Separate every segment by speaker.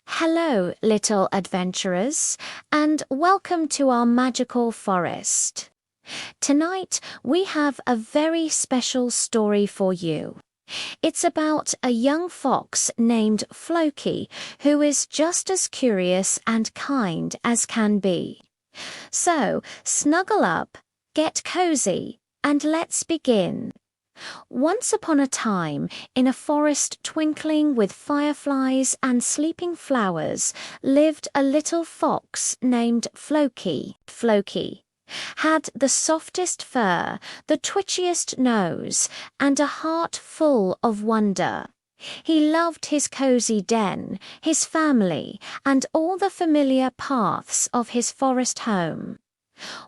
Speaker 1: Hello, little adventurers, and welcome to our magical forest. Tonight, we have a very special story for you. It's about a young fox named Floky who is just as curious and kind as can be. So, snuggle up, get cozy, and let's begin. Once upon a time, in a forest twinkling with fireflies and sleeping flowers, lived a little fox named Floky. Floky had the softest fur, the twitchiest nose, and a heart full of wonder. He loved his cozy den, his family, and all the familiar paths of his forest home.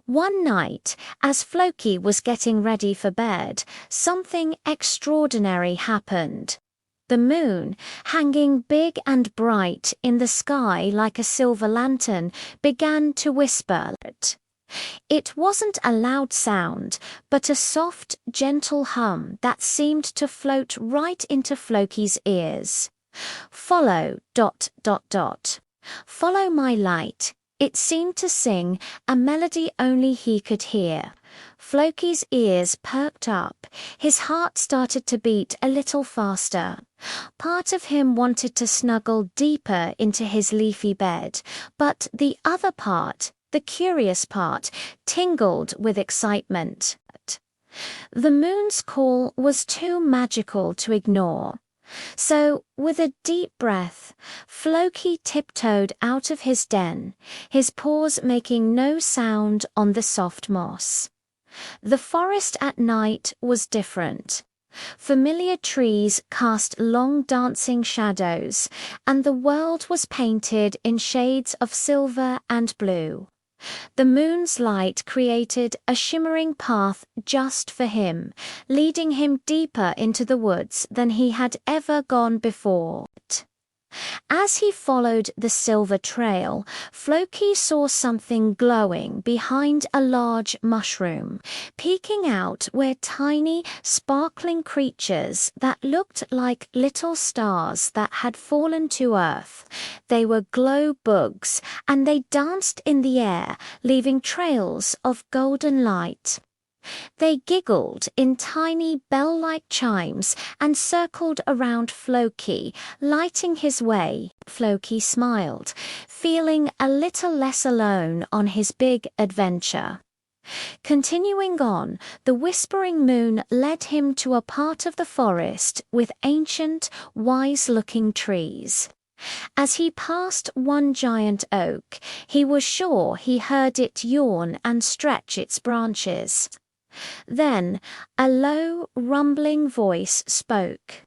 Speaker 1: One night, as Floky was getting ready for bed, something extraordinary happened. The moon, hanging big and bright in the sky like a silver lantern, began to whisper. It wasn't a loud sound, but a soft, gentle hum that seemed to float right into Floky's ears. Follow, ... Follow my light. It seemed to sing a melody only he could hear. Floky's ears perked up. His heart started to beat a little faster. Part of him wanted to snuggle deeper into his leafy bed, but the other part, the curious part, tingled with excitement. The moon's call was too magical to ignore. So, with a deep breath, Floky tiptoed out of his den, his paws making no sound on the soft moss. The forest at night was different. Familiar trees cast long dancing shadows, and the world was painted in shades of silver and blue. The moon's light created a shimmering path just for him, leading him deeper into the woods than he had ever gone before. As he followed the silver trail, Floky saw something glowing behind a large mushroom, peeking out were tiny, sparkling creatures that looked like little stars that had fallen to earth. They were glow bugs, and they danced in the air, leaving trails of golden light. They giggled in tiny bell-like chimes and circled around Floky, lighting his way. Floky smiled, feeling a little less alone on his big adventure. Continuing on, the whispering moon led him to a part of the forest with ancient, wise-looking trees. As he passed one giant oak, he was sure he heard it yawn and stretch its branches. Then a low, rumbling voice spoke.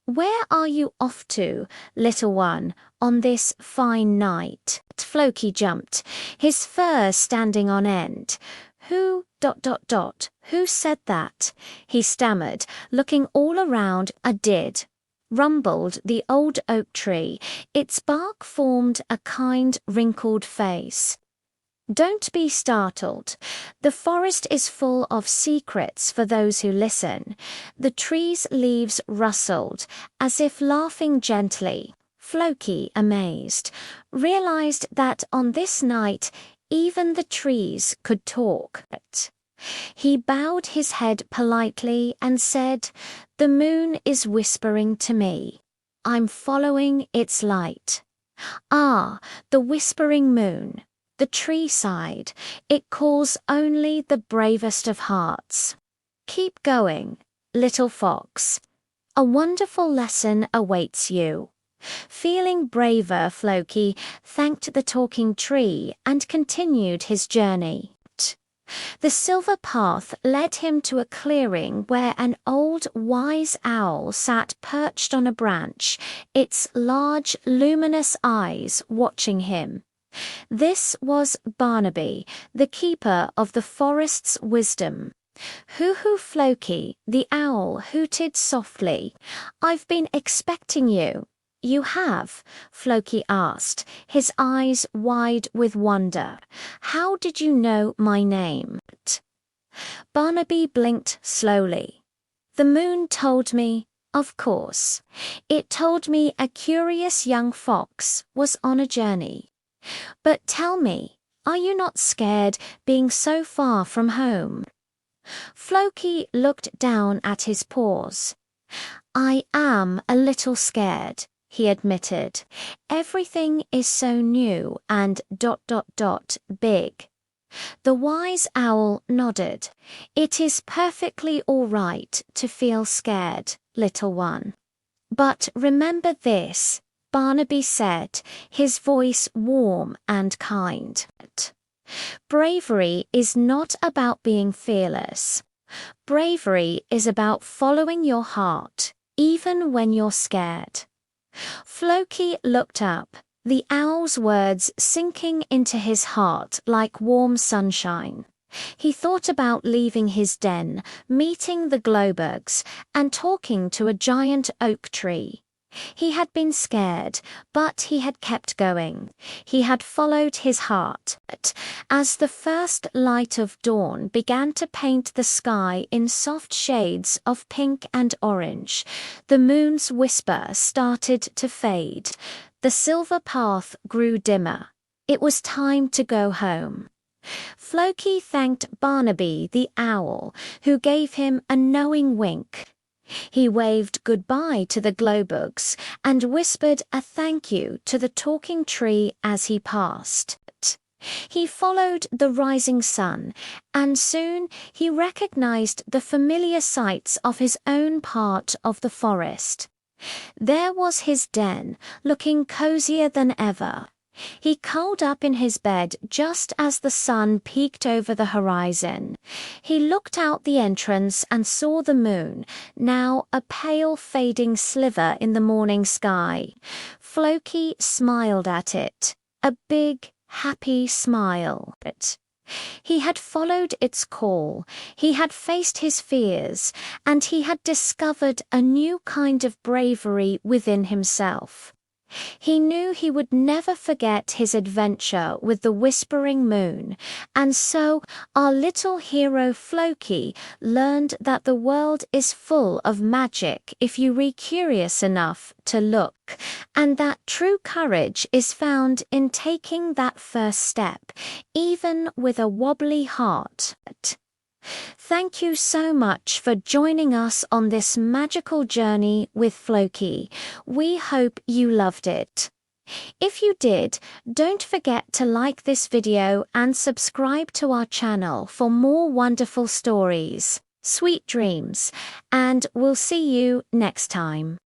Speaker 1: "Where are you off to, little one, on this fine night?" Floky jumped, his fur standing on end. Who said that?" he stammered, looking all around. "I did," rumbled the old oak tree. Its bark formed a kind, wrinkled face. "Don't be startled. The forest is full of secrets for those who listen." The tree's leaves rustled, as if laughing gently. Floky, amazed, realized that on this night even the trees could talk. He bowed his head politely and said, "The moon is whispering to me. I'm following its light." "Ah, the whispering moon." The tree sighed. "It calls only the bravest of hearts. Keep going, little fox. A wonderful lesson awaits you." Feeling braver, Floky thanked the talking tree and continued his journey. The silver path led him to a clearing where an old wise owl sat perched on a branch, its large, luminous eyes watching him. This was Barnaby, the keeper of the forest's wisdom. "Hoo-hoo, Floky," the owl hooted softly. "I've been expecting you." "You have?" Floky asked, his eyes wide with wonder. "How did you know my name?" Barnaby blinked slowly. "The moon told me Of course. It told me a curious young fox was on a journey. But tell me, are you not scared being so far from home? Floky looked down at his paws. I am a little scared, he admitted. Everything is so new and big. The wise owl nodded. It is perfectly all right to feel scared, little one. But remember this, Barnaby said, his voice warm and kind. Bravery is not about being fearless. Bravery is about following your heart, even when you're scared. Floky looked up, the owl's words sinking into his heart like warm sunshine. He thought about leaving his den, meeting the glowbugs, and talking to a giant oak tree. He had been scared, but he had kept going. He had followed his heart. As the first light of dawn began to paint the sky in soft shades of pink and orange, the moon's whisper started to fade. The silver path grew dimmer. It was time to go home. Floky thanked Barnaby the owl, who gave him a knowing wink. He waved goodbye to the glowbugs and whispered a thank you to the talking tree as he passed. He followed the rising sun, and soon he recognized the familiar sights of his own part of the forest. There was his den, looking cozier than ever. He curled up in his bed just as the sun peeked over the horizon. He looked out the entrance and saw the moon, now a pale fading sliver in the morning sky. Floky smiled at it, a big, happy smile. He had followed its call, he had faced his fears, and he had discovered a new kind of bravery within himself. He knew he would never forget his adventure with the whispering moon, and so our little hero Floky learned that the world is full of magic if you are curious enough to look, and that true courage is found in taking that first step, even with a wobbly heart. Thank you so much for joining us on this magical journey with Floky. We hope you loved it. If you did, don't forget to like this video and subscribe to our channel for more wonderful stories. Sweet dreams, and we'll see you next time.